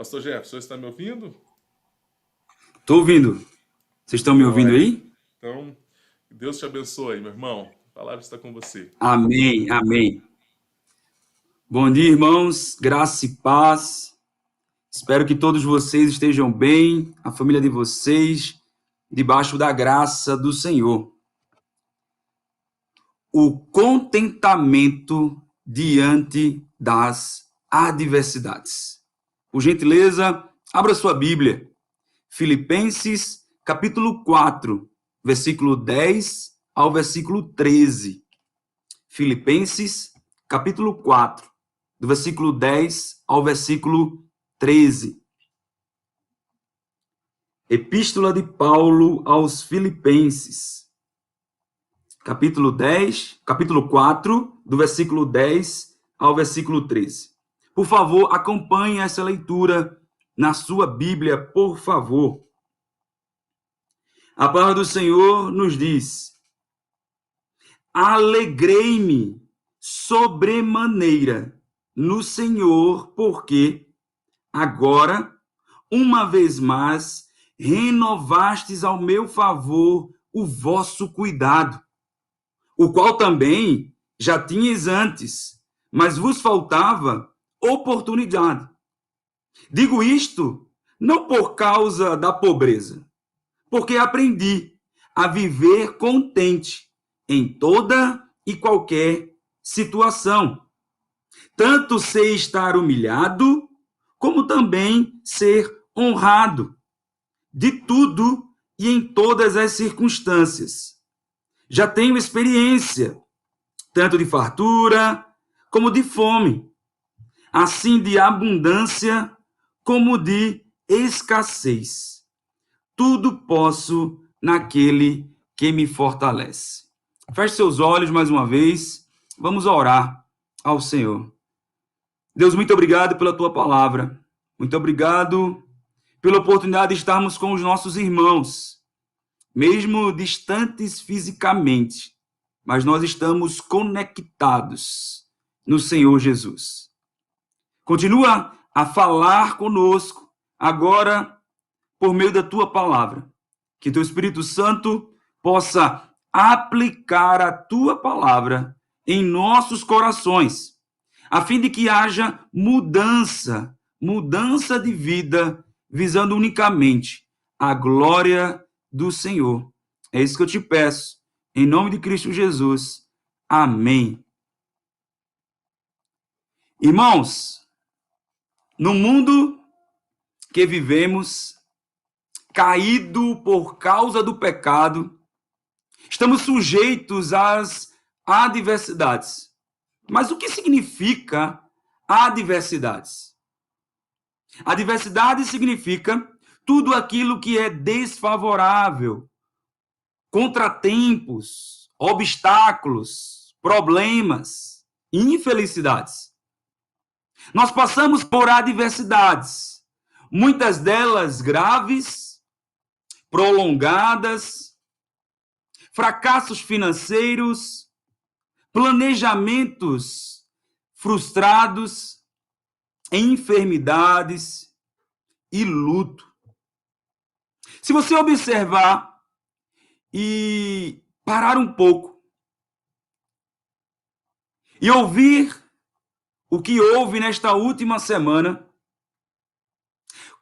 Pastor Jefferson, está me ouvindo? Tô ouvindo. Vocês estão me ouvindo Joia. aí? Então, Deus te abençoe, meu irmão. A palavra está com você. Amém, amém. Bom dia, irmãos. Graça e paz. Espero que todos vocês estejam bem, a família de vocês, debaixo da graça do Senhor. O contentamento diante das adversidades. Por gentileza, abra sua Bíblia. Filipenses, capítulo 4, versículo 10 ao versículo 13. Filipenses, capítulo 4, do versículo 10 ao versículo 13. Epístola de Paulo aos Filipenses, capítulo 4, do versículo 10 ao versículo 13. Por favor, acompanhe essa leitura na sua Bíblia, por favor. A palavra do Senhor nos diz: alegrei-me sobremaneira no Senhor, porque agora, uma vez mais, renovastes ao meu favor o vosso cuidado, o qual também já tinhas antes, mas vos faltava oportunidade. Digo isto não por causa da pobreza, porque aprendi a viver contente em toda e qualquer situação. Tanto sei estar humilhado, como também ser honrado, de tudo e em todas as circunstâncias. Já tenho experiência, tanto de fartura como de fome, assim de abundância como de escassez. Tudo posso naquele que me fortalece. Feche seus olhos mais uma vez. Vamos orar ao Senhor. Deus, muito obrigado pela tua palavra. Muito obrigado pela oportunidade de estarmos com os nossos irmãos, mesmo distantes fisicamente, mas nós estamos conectados no Senhor Jesus. Continua a falar conosco agora por meio da tua palavra, que teu Espírito Santo possa aplicar a tua palavra em nossos corações, a fim de que haja mudança de vida, visando unicamente a glória do Senhor. É isso que eu te peço, em nome de Cristo Jesus. Amém. Irmãos, no mundo que vivemos, caído por causa do pecado, estamos sujeitos às adversidades. Mas o que significa adversidades? Adversidade significa tudo aquilo que é desfavorável, contratempos, obstáculos, problemas, infelicidades. Nós passamos por adversidades, muitas delas graves, prolongadas, fracassos financeiros, planejamentos frustrados, enfermidades e luto. Se você observar e parar um pouco e ouvir o que houve nesta última semana,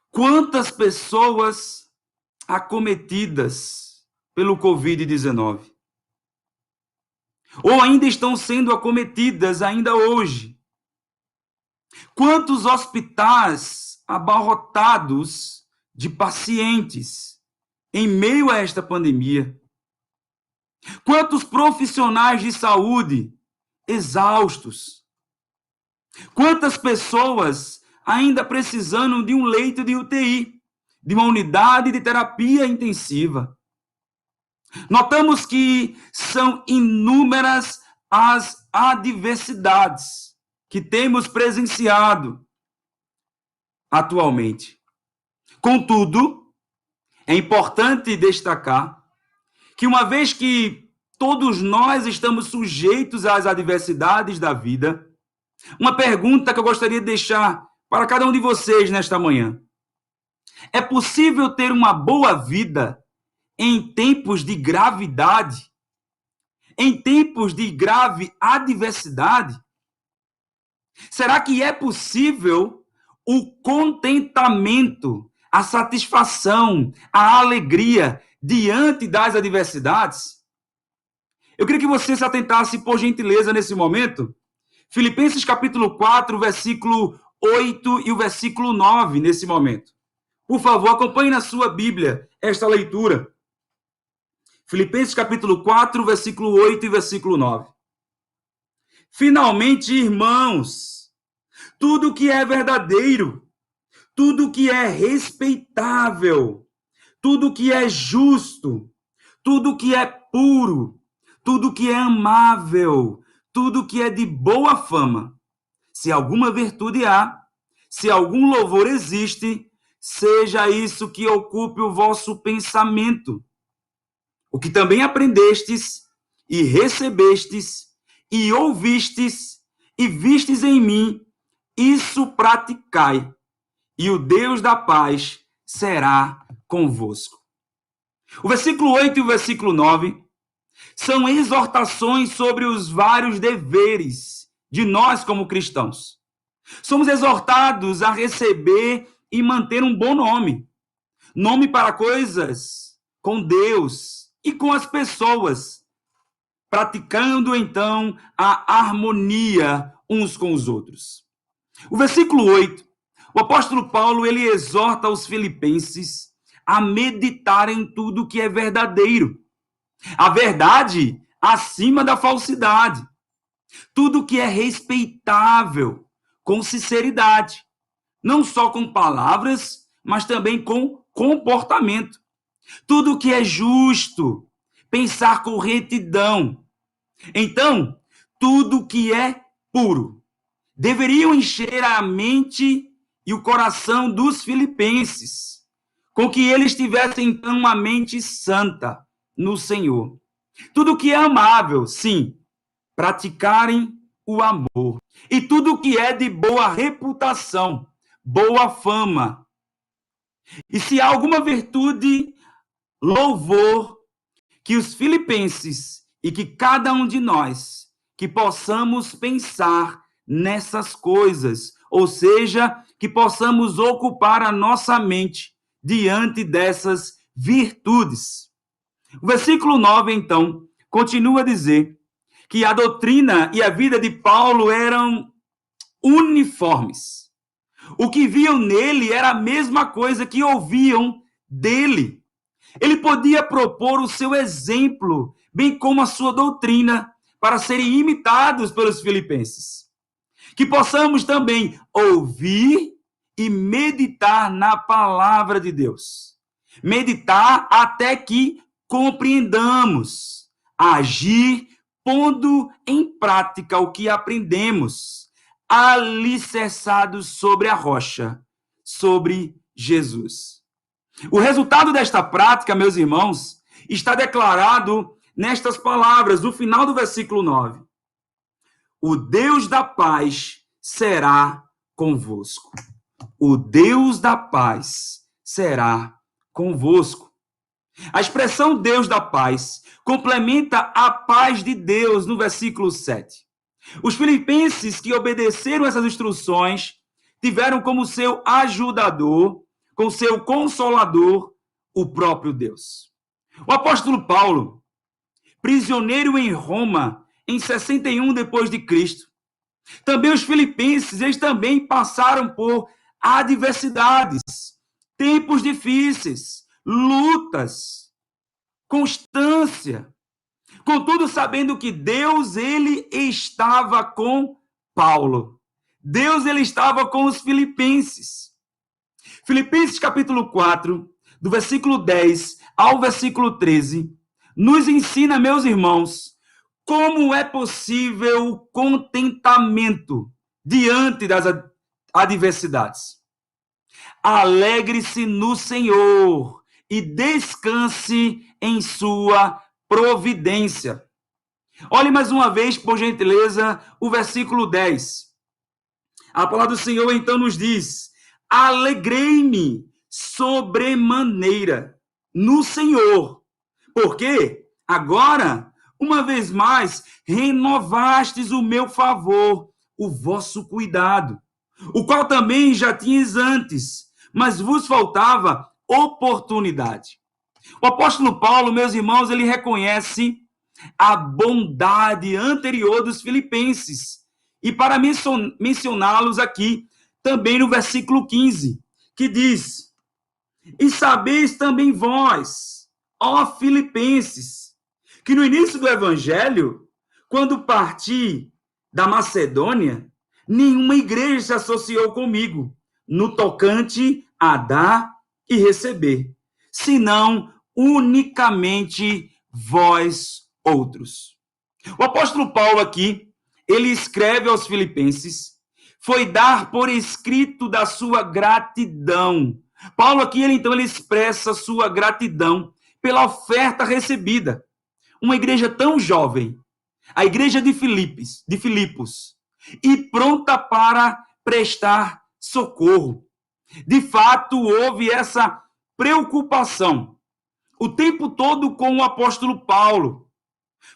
quantas pessoas acometidas pelo Covid-19 ou ainda estão sendo acometidas ainda hoje. Quantos hospitais abarrotados de pacientes em meio a esta pandemia? Quantos profissionais de saúde exaustos? Quantas pessoas ainda precisando de um leito de UTI, de uma unidade de terapia intensiva? Notamos que são inúmeras as adversidades que temos presenciado atualmente. Contudo, é importante destacar que uma vez que todos nós estamos sujeitos às adversidades da vida, uma pergunta que eu gostaria de deixar para cada um de vocês nesta manhã. É possível ter uma boa vida em tempos de gravidade? Em tempos de grave adversidade? Será que é possível o contentamento, a satisfação, a alegria diante das adversidades? Eu queria que você se atentasse, por gentileza, nesse momento. Filipenses capítulo 4, versículo 8 e o versículo 9, nesse momento. Por favor, acompanhe na sua Bíblia esta leitura. Filipenses capítulo 4, versículo 8 e versículo 9. Finalmente, irmãos, tudo que é verdadeiro, tudo que é respeitável, tudo que é justo, tudo que é puro, tudo que é amável, tudo que é de boa fama, se alguma virtude há, se algum louvor existe, seja isso que ocupe o vosso pensamento. O que também aprendestes e recebestes e ouvistes e vistes em mim, isso praticai, e o Deus da paz será convosco. O versículo 8 e o versículo 9 são exortações sobre os vários deveres de nós como cristãos. Somos exortados a receber e manter um bom nome. Nome para coisas com Deus e com as pessoas, praticando então a harmonia uns com os outros. O versículo 8, o apóstolo Paulo, ele exorta os filipenses a meditarem em tudo que é verdadeiro. A verdade acima da falsidade. Tudo que é respeitável, com sinceridade. Não só com palavras, mas também com comportamento. Tudo que é justo, pensar com retidão. Então, tudo que é puro. Deveriam encher a mente e o coração dos filipenses, com que eles tivessem então uma mente santa no Senhor. Tudo que é amável, sim, praticarem o amor. E tudo que é de boa reputação, boa fama. E se há alguma virtude, louvor, que os filipenses e que cada um de nós, que possamos pensar nessas coisas, ou seja, que possamos ocupar a nossa mente diante dessas virtudes. O versículo 9, então, continua a dizer que a doutrina e a vida de Paulo eram uniformes. O que viam nele era a mesma coisa que ouviam dele. Ele podia propor o seu exemplo, bem como a sua doutrina, para serem imitados pelos filipenses. Que possamos também ouvir e meditar na palavra de Deus. Meditar até que compreendamos, agir pondo em prática o que aprendemos, alicerçados sobre a rocha, sobre Jesus. O resultado desta prática, meus irmãos, está declarado nestas palavras, no final do versículo 9. O Deus da paz será convosco. O Deus da paz será convosco. A expressão Deus da paz complementa a paz de Deus no versículo 7. Os filipenses que obedeceram essas instruções tiveram como seu ajudador, como seu consolador, o próprio Deus. O apóstolo Paulo, prisioneiro em Roma em 61 depois de Cristo, também os filipenses, eles também passaram por adversidades, tempos difíceis, lutas, constância. Contudo, sabendo que Deus, ele estava com Paulo. Deus, ele estava com os filipenses. Filipenses capítulo 4, do versículo 10 ao versículo 13, nos ensina, meus irmãos, como é possível o contentamento diante das adversidades. Alegre-se no Senhor e descanse em sua providência. Olhe mais uma vez, por gentileza, o versículo 10. A palavra do Senhor então nos diz: alegrei-me sobremaneira no Senhor, porque agora, uma vez mais, renovastes o meu favor, o vosso cuidado, o qual também já tinhas antes, mas vos faltava oportunidade. O apóstolo Paulo, meus irmãos, ele reconhece a bondade anterior dos filipenses. E para mencioná-los aqui, também no versículo 15, que diz: e sabeis também vós, ó filipenses, que no início do evangelho, quando parti da Macedônia, nenhuma igreja se associou comigo no tocante a dar e receber, senão unicamente vós outros. O apóstolo Paulo aqui, ele escreve aos filipenses, foi dar por escrito da sua gratidão. Paulo aqui, ele expressa sua gratidão pela oferta recebida. Uma igreja tão jovem, a igreja de Filipos, e pronta para prestar socorro. De fato, houve essa preocupação o tempo todo com o apóstolo Paulo.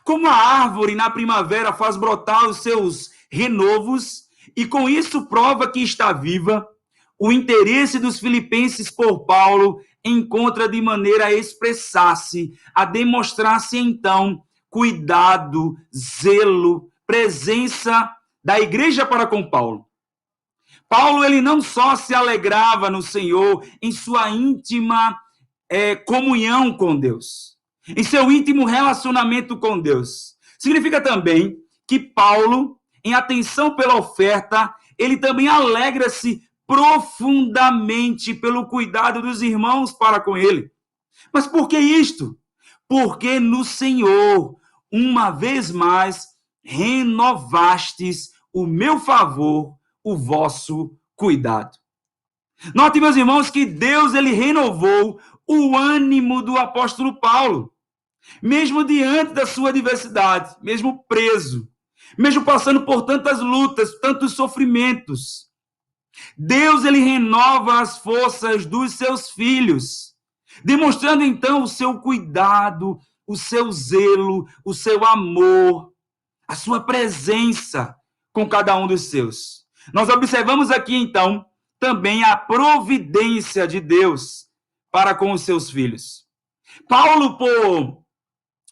Como a árvore na primavera faz brotar os seus renovos e com isso prova que está viva, o interesse dos filipenses por Paulo encontra de maneira a expressar-se, a demonstrar-se então cuidado, zelo, presença da igreja para com Paulo. Paulo, ele não só se alegrava no Senhor em sua íntima comunhão com Deus, em seu íntimo relacionamento com Deus. Significa também que Paulo, em atenção pela oferta, ele também alegra-se profundamente pelo cuidado dos irmãos para com ele. Mas por que isto? Porque no Senhor, uma vez mais, renovastes o meu favor, o vosso cuidado. Note, meus irmãos, que Deus, ele renovou o ânimo do apóstolo Paulo, mesmo diante da sua adversidade, mesmo preso, mesmo passando por tantas lutas, tantos sofrimentos. Deus, ele renova as forças dos seus filhos, demonstrando então o seu cuidado, o seu zelo, o seu amor, a sua presença com cada um dos seus. Nós observamos aqui então também a providência de Deus para com os seus filhos. Paulo, por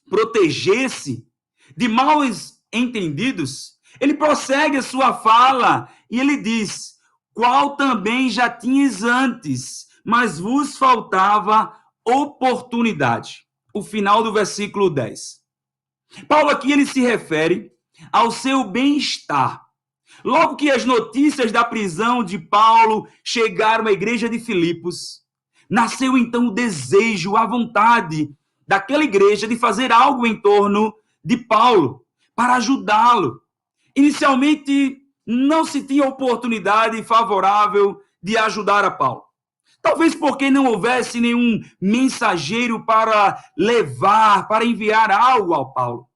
proteger-se de maus entendidos, ele prossegue a sua fala e ele diz: qual também já tinhas antes, mas vos faltava oportunidade. O final do versículo 10. Paulo aqui, ele se refere ao seu bem-estar. Logo que as notícias da prisão de Paulo chegaram à igreja de Filipos, nasceu então o desejo, a vontade daquela igreja de fazer algo em torno de Paulo, para ajudá-lo. Inicialmente, não se tinha oportunidade favorável de ajudar a Paulo. Talvez porque não houvesse nenhum mensageiro para levar, para enviar algo ao Paulo.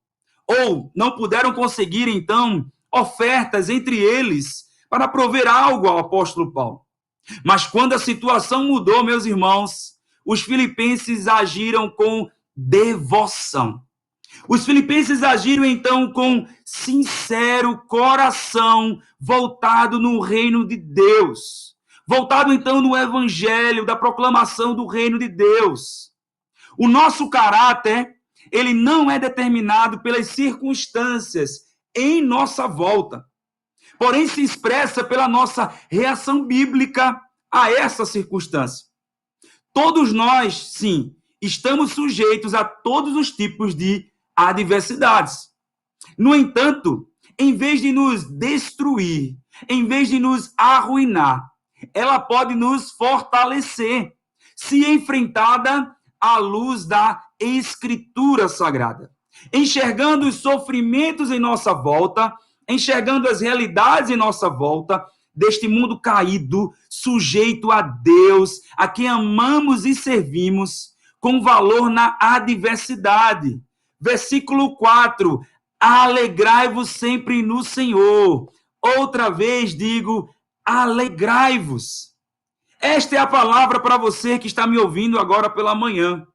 Ou não puderam conseguir, então, ofertas entre eles para prover algo ao apóstolo Paulo. Mas quando a situação mudou, meus irmãos, os filipenses agiram com devoção. Os filipenses agiram então com sincero coração voltado no reino de Deus, voltado então no evangelho, da proclamação do reino de Deus. O nosso caráter, ele não é determinado pelas circunstâncias em nossa volta, porém se expressa pela nossa reação bíblica a essa circunstância. Todos nós, sim, estamos sujeitos a todos os tipos de adversidades. No entanto, em vez de nos destruir, em vez de nos arruinar, ela pode nos fortalecer, se enfrentada à luz da Escritura Sagrada. Enxergando os sofrimentos em nossa volta, enxergando as realidades em nossa volta, deste mundo caído, sujeito a Deus, a quem amamos e servimos, com valor na adversidade. Versículo 4, alegrai-vos sempre no Senhor. Outra vez digo, alegrai-vos. Esta é a palavra para você que está me ouvindo agora pela manhã.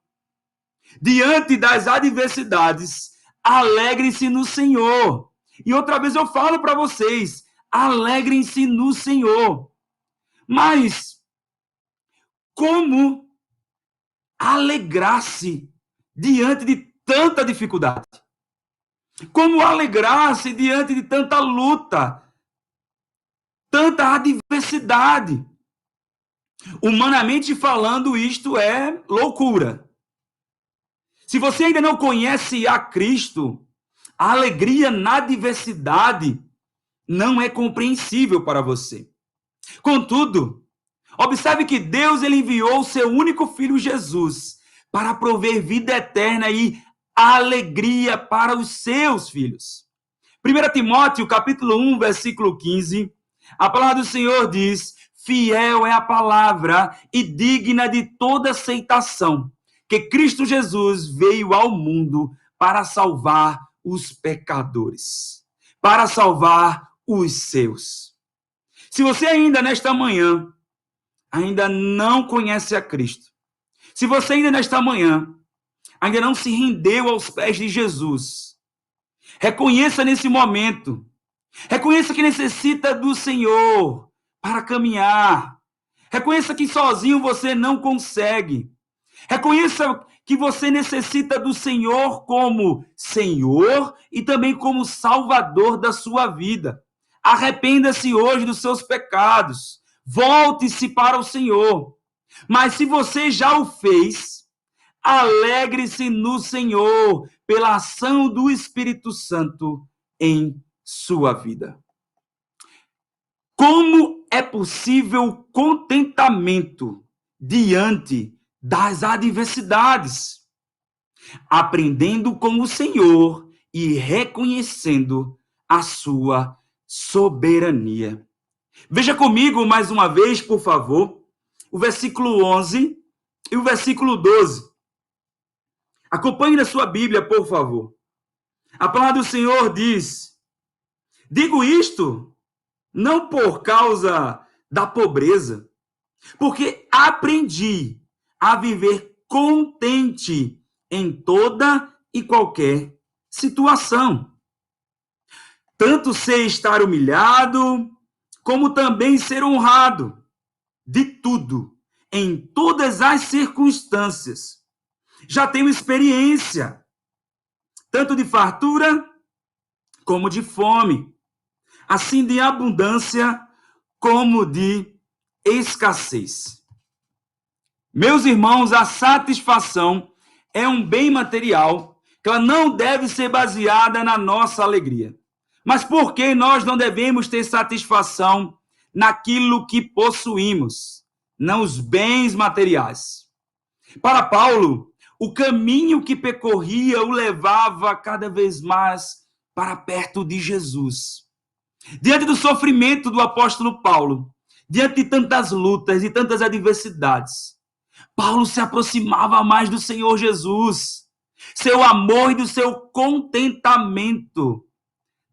Diante das adversidades, alegrem-se no Senhor. E outra vez eu falo para vocês, alegrem-se no Senhor. Mas como alegrar-se diante de tanta dificuldade? Como alegrar-se diante de tanta luta, tanta adversidade? Humanamente falando, isto é loucura. Se você ainda não conhece a Cristo, a alegria na diversidade não é compreensível para você. Contudo, observe que Deus ele enviou o seu único filho Jesus para prover vida eterna e alegria para os seus filhos. 1 Timóteo, capítulo 1, versículo 15, a palavra do Senhor diz: fiel é a palavra e digna de toda aceitação, que Cristo Jesus veio ao mundo para salvar os pecadores, para salvar os seus. Se você ainda nesta manhã ainda não conhece a Cristo, se você ainda nesta manhã ainda não se rendeu aos pés de Jesus, reconheça nesse momento, reconheça que necessita do Senhor para caminhar, reconheça que sozinho você não consegue, reconheça que você necessita do Senhor como Senhor e também como Salvador da sua vida. Arrependa-se hoje dos seus pecados, volte-se para o Senhor. Mas se você já o fez, alegre-se no Senhor pela ação do Espírito Santo em sua vida. Como é possível contentamento diante das adversidades? Aprendendo com o Senhor e reconhecendo a sua soberania. Veja comigo mais uma vez, por favor, o versículo 11 e o versículo 12. Acompanhe na sua Bíblia, por favor. A palavra do Senhor diz: digo isto não por causa da pobreza, porque aprendi a viver contente em toda e qualquer situação. Tanto sei estar humilhado, como também ser honrado, de tudo, em todas as circunstâncias. Já tenho experiência, tanto de fartura como de fome, assim de abundância como de escassez. Meus irmãos, a satisfação é um bem material que ela não deve ser baseada na nossa alegria. Mas por que nós não devemos ter satisfação naquilo que possuímos, não os bens materiais? Para Paulo, o caminho que percorria o levava cada vez mais para perto de Jesus. Diante do sofrimento do apóstolo Paulo, diante de tantas lutas e tantas adversidades, Paulo se aproximava mais do Senhor Jesus. Seu amor e do seu contentamento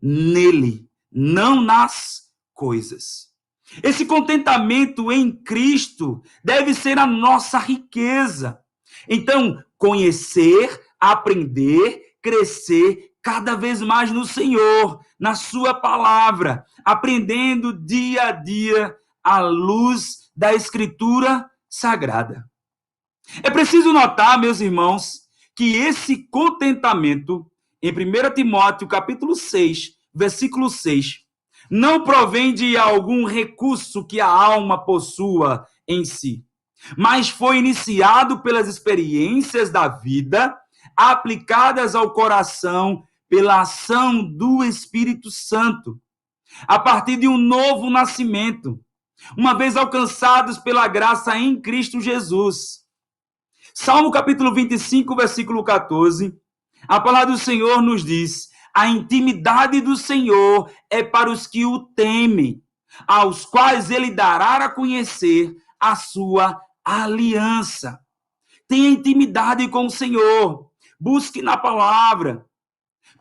nele, não nas coisas. Esse contentamento em Cristo deve ser a nossa riqueza. Então, conhecer, aprender, crescer cada vez mais no Senhor, na sua palavra, aprendendo dia a dia à luz da Escritura Sagrada. É preciso notar, meus irmãos, que esse contentamento, em 1 Timóteo, capítulo 6, versículo 6, não provém de algum recurso que a alma possua em si, mas foi iniciado pelas experiências da vida, aplicadas ao coração pela ação do Espírito Santo, a partir de um novo nascimento, uma vez alcançados pela graça em Cristo Jesus. Salmo capítulo 25, versículo 14, a palavra do Senhor nos diz: a intimidade do Senhor é para os que o temem, aos quais ele dará a conhecer a sua aliança. Tenha intimidade com o Senhor, busque na palavra,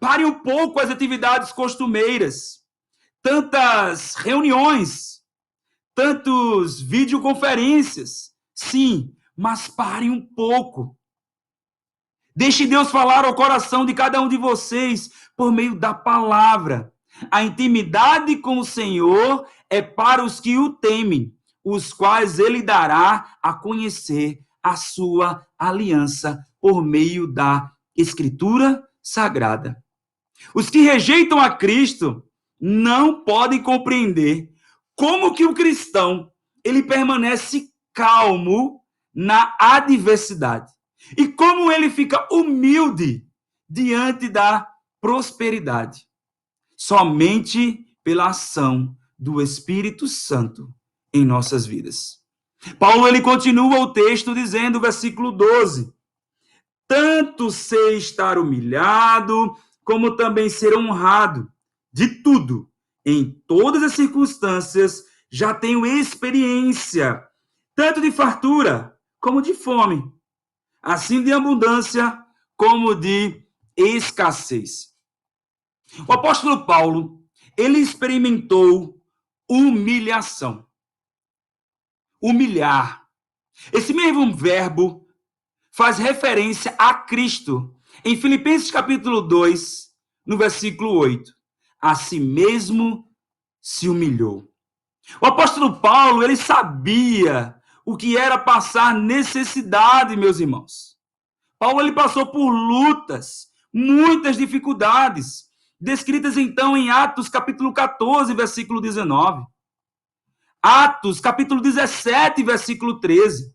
pare um pouco as atividades costumeiras, tantas reuniões, tantos videoconferências. Sim, mas pare um pouco. Deixe Deus falar ao coração de cada um de vocês por meio da palavra. A intimidade com o Senhor é para os que o temem, os quais ele dará a conhecer a sua aliança por meio da Escritura Sagrada. Os que rejeitam a Cristo não podem compreender como que o cristão ele permanece calmo na adversidade e como ele fica humilde diante da prosperidade. Somente pela ação do Espírito Santo em nossas vidas. Paulo ele continua o texto dizendo, versículo 12: tanto sei estar humilhado, como também ser honrado. De tudo, em todas as circunstâncias, já tenho experiência, tanto de fartura como de fome, assim de abundância como de escassez. O apóstolo Paulo, ele experimentou humilhação. Humilhar. Esse mesmo verbo faz referência a Cristo. Em Filipenses capítulo 2, no versículo 8. A si mesmo se humilhou. O apóstolo Paulo, ele sabia o que era passar necessidade, meus irmãos. Paulo, ele passou por lutas, muitas dificuldades, descritas então em Atos capítulo 14, versículo 19. Atos capítulo 17, versículo 13.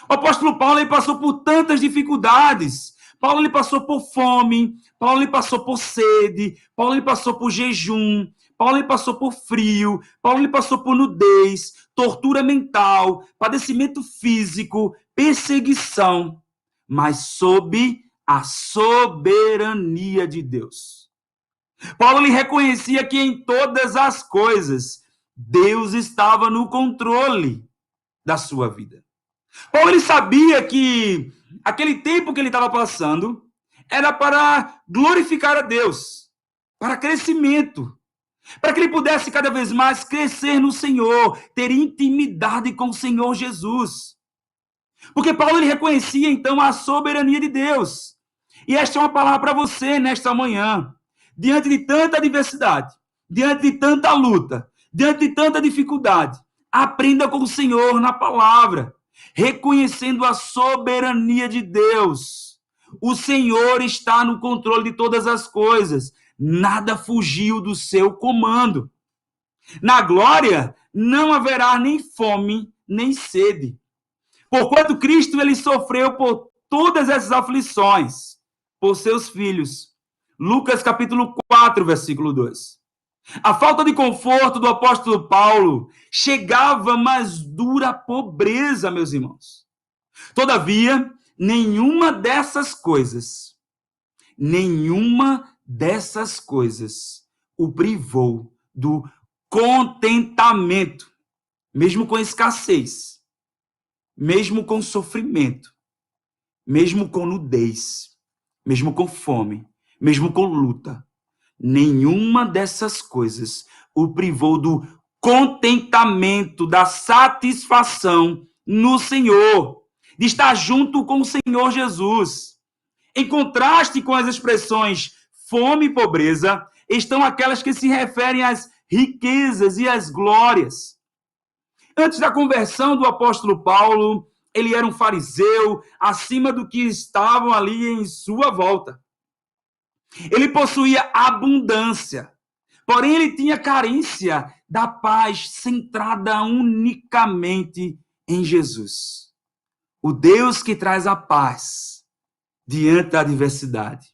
O apóstolo Paulo ele passou por tantas dificuldades. Paulo ele passou por fome, Paulo ele passou por sede, Paulo ele passou por jejum, Paulo ele passou por frio, Paulo ele passou por nudez, tortura mental, padecimento físico, perseguição, mas sob a soberania de Deus. Paulo ele reconhecia que em todas as coisas Deus estava no controle da sua vida. Paulo ele sabia que aquele tempo que ele estava passando era para glorificar a Deus, para crescimento, para que ele pudesse cada vez mais crescer no Senhor, ter intimidade com o Senhor Jesus. Porque Paulo ele reconhecia então a soberania de Deus. E esta é uma palavra para você nesta manhã. Diante de tanta adversidade, diante de tanta luta, diante de tanta dificuldade, aprenda com o Senhor na palavra, reconhecendo a soberania de Deus. O Senhor está no controle de todas as coisas. Nada fugiu do seu comando. Na glória não haverá nem fome, nem sede. Porquanto Cristo ele sofreu por todas essas aflições, por seus filhos. Lucas capítulo 4, versículo 2. A falta de conforto do apóstolo Paulo chegava mais dura pobreza, meus irmãos. Todavia, nenhuma dessas coisas o privou do contentamento, mesmo com escassez, mesmo com sofrimento, mesmo com nudez, mesmo com fome, mesmo com luta. Nenhuma dessas coisas o privou do contentamento, da satisfação no Senhor, de estar junto com o Senhor Jesus. Em contraste com as expressões fome e pobreza, estão aquelas que se referem às riquezas e às glórias. Antes da conversão do apóstolo Paulo, ele era um fariseu, acima do que estavam ali em sua volta. Ele possuía abundância, porém ele tinha carência da paz centrada unicamente em Jesus. O Deus que traz a paz diante da adversidade.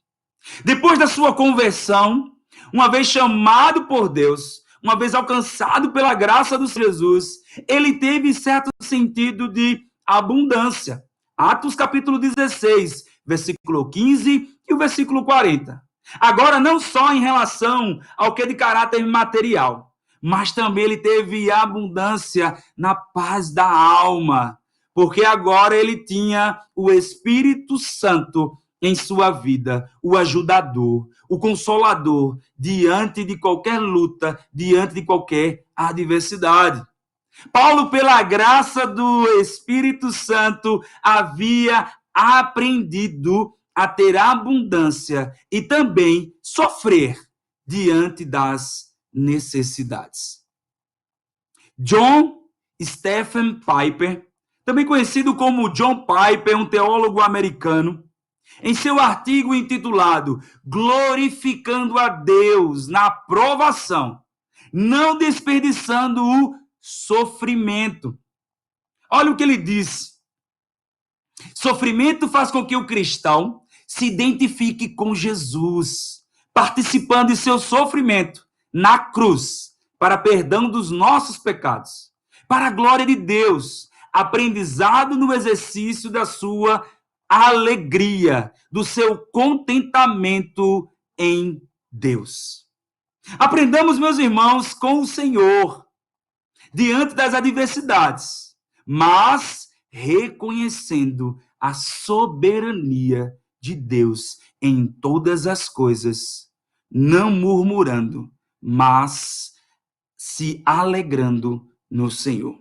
Depois da sua conversão, uma vez chamado por Deus, uma vez alcançado pela graça do Jesus, ele teve certo sentido de abundância. Atos capítulo 16, versículo 15 e o versículo 40. Agora, não só em relação ao que é de caráter material, mas também ele teve abundância na paz da alma, porque agora ele tinha o Espírito Santo em sua vida, o ajudador, o consolador, diante de qualquer luta, diante de qualquer adversidade. Paulo, pela graça do Espírito Santo, havia aprendido a ter abundância e também sofrer diante das necessidades. John Stephen Piper, também conhecido como John Piper, um teólogo americano, em seu artigo intitulado Glorificando a Deus na Provação, não desperdiçando o sofrimento. Olha o que ele diz. Sofrimento faz com que o cristão se identifique com Jesus, participando de seu sofrimento na cruz, para perdão dos nossos pecados, para a glória de Deus, aprendizado no exercício da sua alegria, do seu contentamento em Deus. Aprendamos, meus irmãos, com o Senhor, diante das adversidades, mas reconhecendo a soberania de Deus em todas as coisas, não murmurando, mas se alegrando no Senhor.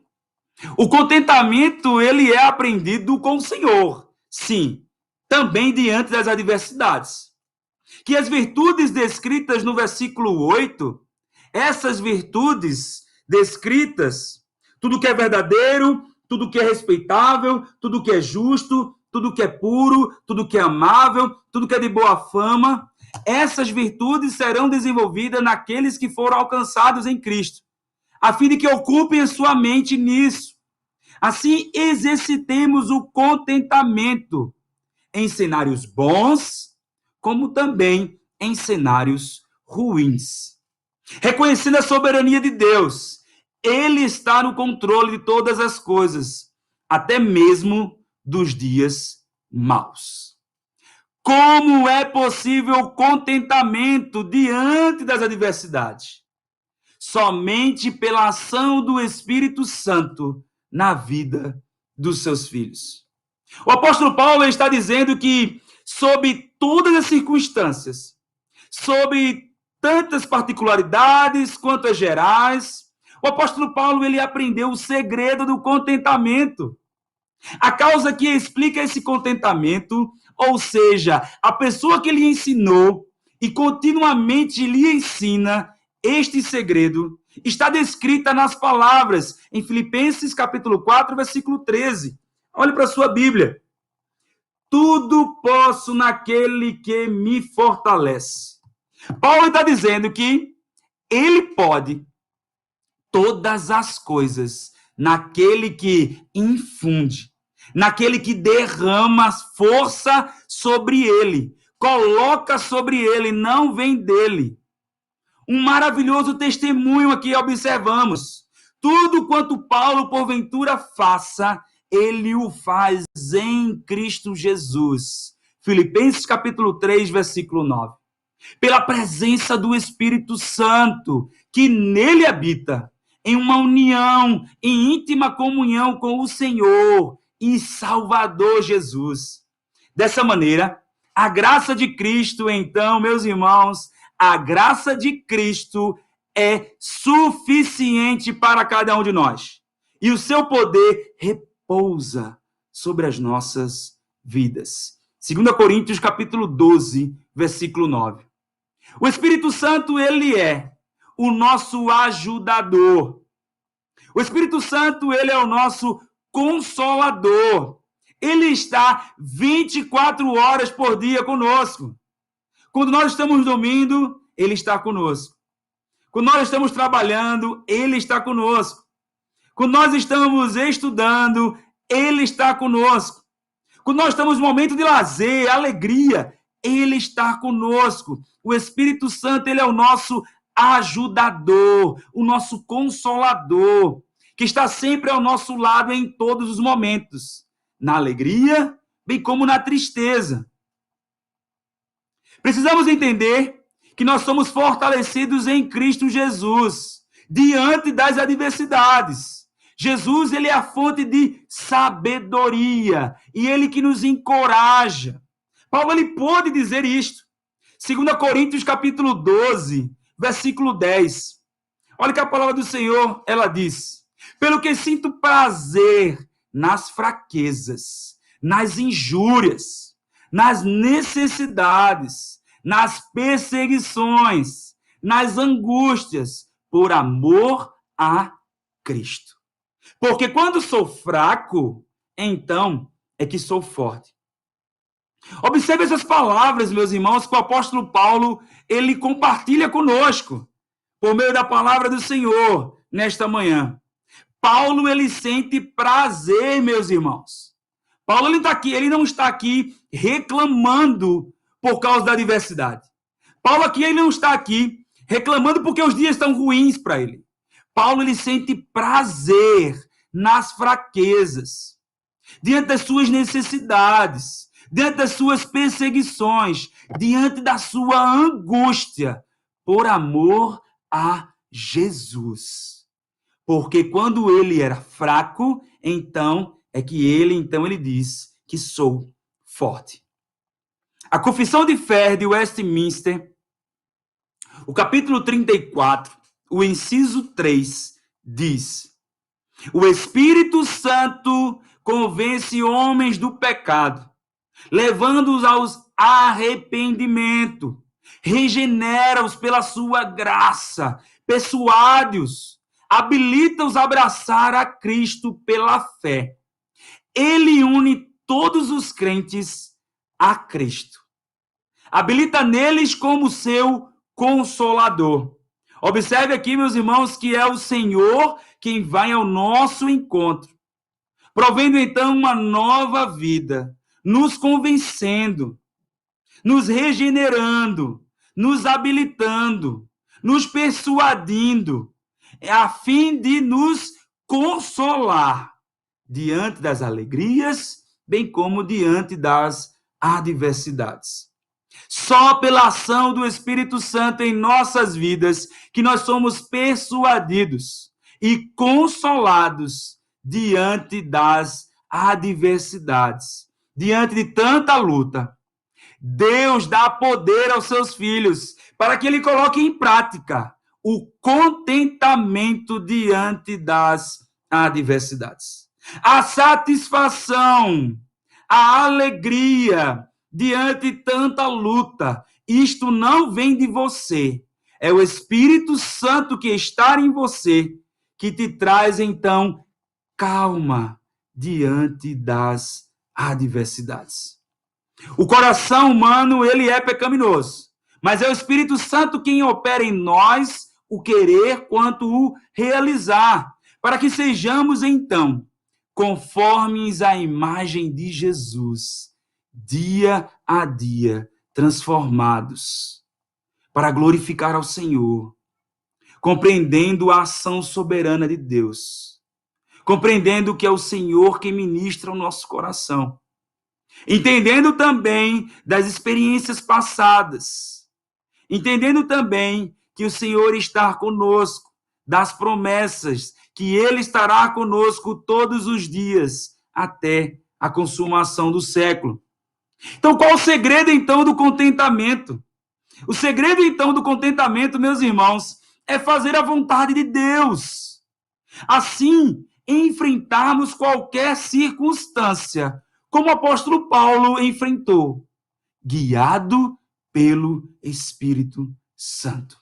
O contentamento, ele é aprendido com o Senhor, sim, também diante das adversidades. Que as virtudes descritas no versículo 8, essas virtudes descritas, tudo que é verdadeiro, tudo que é respeitável, tudo que é justo, tudo que é puro, tudo que é amável, tudo que é de boa fama, essas virtudes serão desenvolvidas naqueles que foram alcançados em Cristo, a fim de que ocupem a sua mente nisso. Assim, exercitemos o contentamento em cenários bons, como também em cenários ruins. Reconhecendo a soberania de Deus, Ele está no controle de todas as coisas, até mesmo dos dias maus. Como é possível o contentamento diante das adversidades? Somente pela ação do Espírito Santo na vida dos seus filhos. O apóstolo Paulo está dizendo que, sob todas as circunstâncias, sob tantas particularidades quanto as gerais, o apóstolo Paulo ele aprendeu o segredo do contentamento. A causa que explica esse contentamento, ou seja, a pessoa que lhe ensinou e continuamente lhe ensina este segredo, está descrita nas palavras em Filipenses capítulo 4, versículo 13. Olhe para a sua Bíblia. Tudo posso naquele que me fortalece. Paulo está dizendo que ele pode todas as coisas naquele que infunde, naquele que derrama força sobre ele, coloca sobre ele, não vem dele. Um maravilhoso testemunho aqui observamos. Tudo quanto Paulo porventura faça, ele o faz em Cristo Jesus. Filipenses capítulo 3, versículo 9. Pela presença do Espírito Santo, que nele habita, em uma união, em íntima comunhão com o Senhor e Salvador Jesus. Dessa maneira, a graça de Cristo, então, meus irmãos, a graça de Cristo é suficiente para cada um de nós. E o seu poder repousa sobre as nossas vidas. 2 Coríntios capítulo 12, versículo 9. O Espírito Santo, ele é o nosso ajudador. O Espírito Santo, ele é o nosso consolador. Ele está 24 horas por dia conosco. Quando nós estamos dormindo, ele está conosco. Quando nós estamos trabalhando, ele está conosco. Quando nós estamos estudando, ele está conosco. Quando nós estamos no momento de lazer, alegria, ele está conosco. O Espírito Santo, ele é o nosso ajudador, o nosso consolador, que está sempre ao nosso lado em todos os momentos, na alegria, bem como na tristeza. Precisamos entender que nós somos fortalecidos em Cristo Jesus, diante das adversidades. Jesus, ele é a fonte de sabedoria, e ele que nos encoraja. Paulo, ele pôde dizer isto. 2 Coríntios, capítulo 12, versículo 10. Olha que a palavra do Senhor, ela diz: pelo que sinto prazer nas fraquezas, nas injúrias, nas necessidades, nas perseguições, nas angústias, por amor a Cristo. Porque quando sou fraco, então é que sou forte. Observe essas palavras, meus irmãos, que o apóstolo Paulo, ele compartilha conosco, por meio da palavra do Senhor, nesta manhã. Paulo, ele sente prazer, meus irmãos. Paulo, ele não está aqui reclamando por causa da adversidade. Paulo aqui, ele não está aqui reclamando porque os dias estão ruins para ele. Paulo, ele sente prazer nas fraquezas, diante das suas necessidades, diante das suas perseguições, diante da sua angústia, por amor a Jesus. Porque quando ele era fraco, então ele diz que sou forte. A Confissão de Fé de Westminster, o capítulo 34, o inciso 3, diz: o Espírito Santo convence homens do pecado, levando-os ao arrependimento, regenera-os pela sua graça, persuade-os, habilita-os a abraçar a Cristo pela fé. Ele une todos os crentes a Cristo. Habilita neles como seu consolador. Observe aqui, meus irmãos, que é o Senhor quem vai ao nosso encontro, provendo então uma nova vida, nos convencendo, nos regenerando, nos habilitando, nos persuadindo, a fim de nos consolar diante das alegrias, bem como diante das adversidades. Só pela ação do Espírito Santo em nossas vidas que nós somos persuadidos e consolados diante das adversidades, diante de tanta luta. Deus dá poder aos seus filhos para que ele coloque em prática o contentamento diante das adversidades. A satisfação, a alegria diante de tanta luta. Isto não vem de você. É o Espírito Santo que está em você que te traz, então, calma diante das adversidades. O coração humano, ele é pecaminoso, mas é o Espírito Santo quem opera em nós o querer quanto o realizar, para que sejamos, então, conformes à imagem de Jesus, dia a dia, transformados, para glorificar ao Senhor, compreendendo a ação soberana de Deus, compreendendo que é o Senhor quem ministra o nosso coração, entendendo também das experiências passadas, entendendo também que o Senhor está conosco, das promessas, que Ele estará conosco todos os dias, até a consumação do século. Então, qual o segredo, então, do contentamento? O segredo, então, do contentamento, meus irmãos, é fazer a vontade de Deus. Assim, enfrentarmos qualquer circunstância, como o apóstolo Paulo enfrentou, guiado pelo Espírito Santo.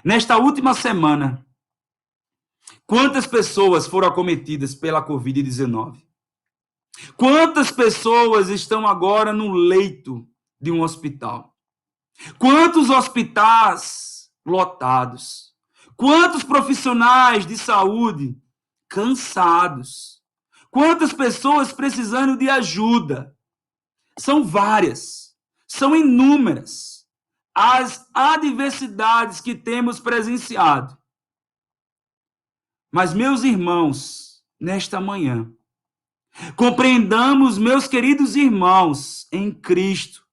Nesta última semana, quantas pessoas foram acometidas pela Covid-19? Quantas pessoas estão agora no leito de um hospital? Quantos hospitais lotados? Quantos profissionais de saúde cansados? Quantas pessoas precisando de ajuda? São várias, são inúmeras as adversidades que temos presenciado. Mas, meus irmãos, nesta manhã, compreendamos, meus queridos irmãos, em Cristo.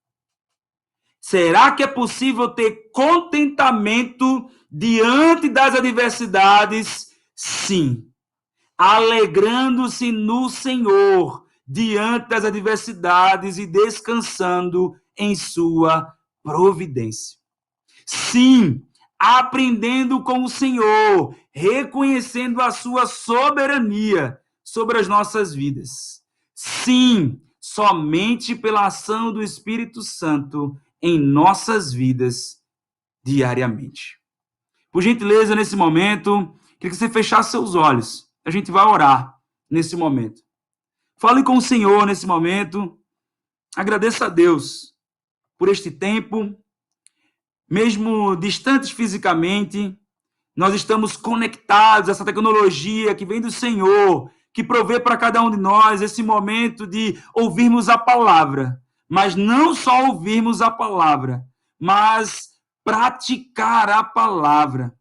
Será que é possível ter contentamento diante das adversidades? Sim. Alegrando-se no Senhor diante das adversidades e descansando em sua providência. Sim, aprendendo com o Senhor, reconhecendo a sua soberania sobre as nossas vidas. Sim, somente pela ação do Espírito Santo em nossas vidas diariamente. Por gentileza, nesse momento, queria que você fechasse seus olhos. A gente vai orar nesse momento. Fale com o Senhor nesse momento. Agradeça a Deus por este tempo. Mesmo distantes fisicamente, nós estamos conectados a essa tecnologia que vem do Senhor, que provê para cada um de nós esse momento de ouvirmos a palavra. Mas não só ouvirmos a palavra, mas praticar a palavra.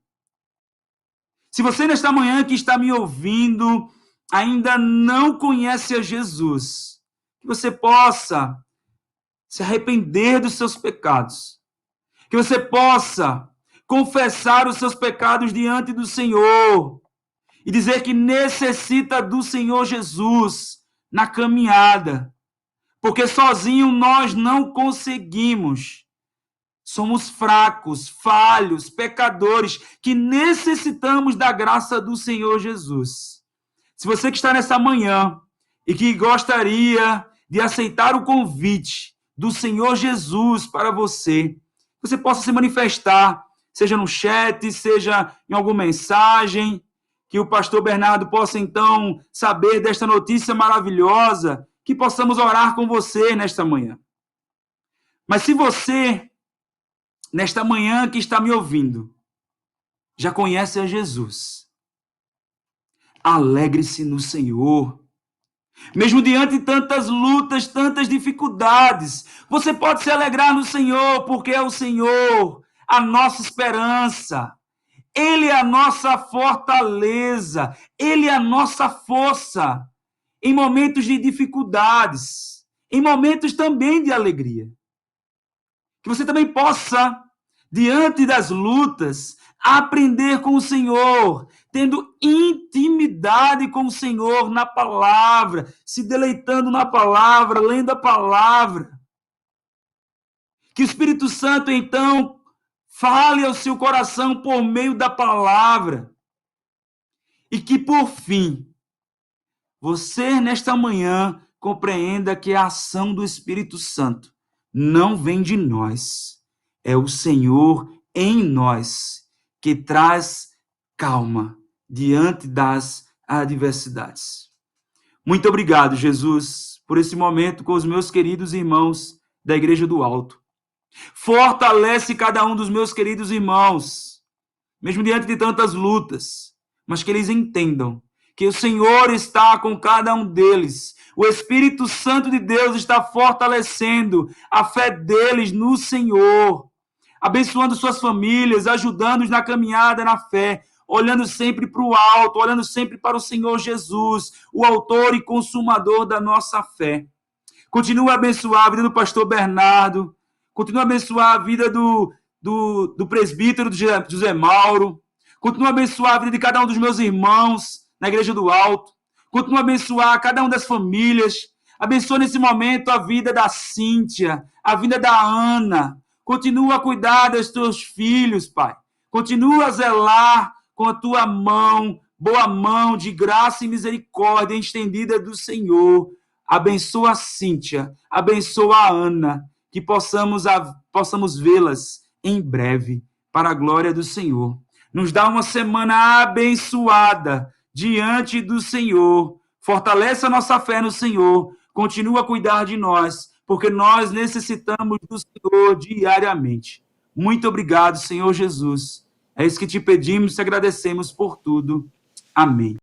Se você nesta manhã que está me ouvindo ainda não conhece a Jesus, que você possa se arrepender dos seus pecados, que você possa confessar os seus pecados diante do Senhor e dizer que necessita do Senhor Jesus na caminhada, porque sozinho nós não conseguimos. Somos fracos, falhos, pecadores, que necessitamos da graça do Senhor Jesus. Se você que está nessa manhã e que gostaria de aceitar o convite do Senhor Jesus para você, você possa se manifestar, seja no chat, seja em alguma mensagem, que o pastor Bernardo possa então saber desta notícia maravilhosa, que possamos orar com você nesta manhã. Mas se você, nesta manhã que está me ouvindo, já conhece a Jesus, alegre-se no Senhor. Mesmo diante de tantas lutas, tantas dificuldades, você pode se alegrar no Senhor, porque é o Senhor a nossa esperança. Ele é a nossa fortaleza, Ele é a nossa força em momentos de dificuldades, em momentos também de alegria. Que você também possa, diante das lutas, aprender com o Senhor, tendo intimidade com o Senhor na palavra, se deleitando na palavra, lendo a palavra. Que o Espírito Santo, então, fale ao seu coração por meio da palavra. E que, por fim, você, nesta manhã, compreenda que a ação do Espírito Santo não vem de nós. É o Senhor em nós que traz calma diante das adversidades. Muito obrigado, Jesus, por esse momento com os meus queridos irmãos da Igreja do Alto. Fortalece cada um dos meus queridos irmãos, mesmo diante de tantas lutas, mas que eles entendam que o Senhor está com cada um deles. O Espírito Santo de Deus está fortalecendo a fé deles no Senhor, abençoando suas famílias, ajudando-os na caminhada, na fé, olhando sempre para o alto, olhando sempre para o Senhor Jesus, o autor e consumador da nossa fé. Continua a abençoar a vida do pastor Bernardo, continua a abençoar a vida do presbítero José Mauro, continua a abençoar a vida de cada um dos meus irmãos na Igreja do Alto, continua a abençoar cada uma das famílias, abençoa nesse momento a vida da Cíntia, a vida da Ana, continua a cuidar dos teus filhos, Pai, continua a zelar com a tua mão, boa mão de graça e misericórdia estendida do Senhor. Abençoa a Cíntia, abençoa a Ana, que possamos vê-las em breve, para a glória do Senhor. Nos dá uma semana abençoada diante do Senhor. Fortalece a nossa fé no Senhor. Continua a cuidar de nós, porque nós necessitamos do Senhor diariamente. Muito obrigado, Senhor Jesus. É isso que te pedimos e te agradecemos por tudo. Amém.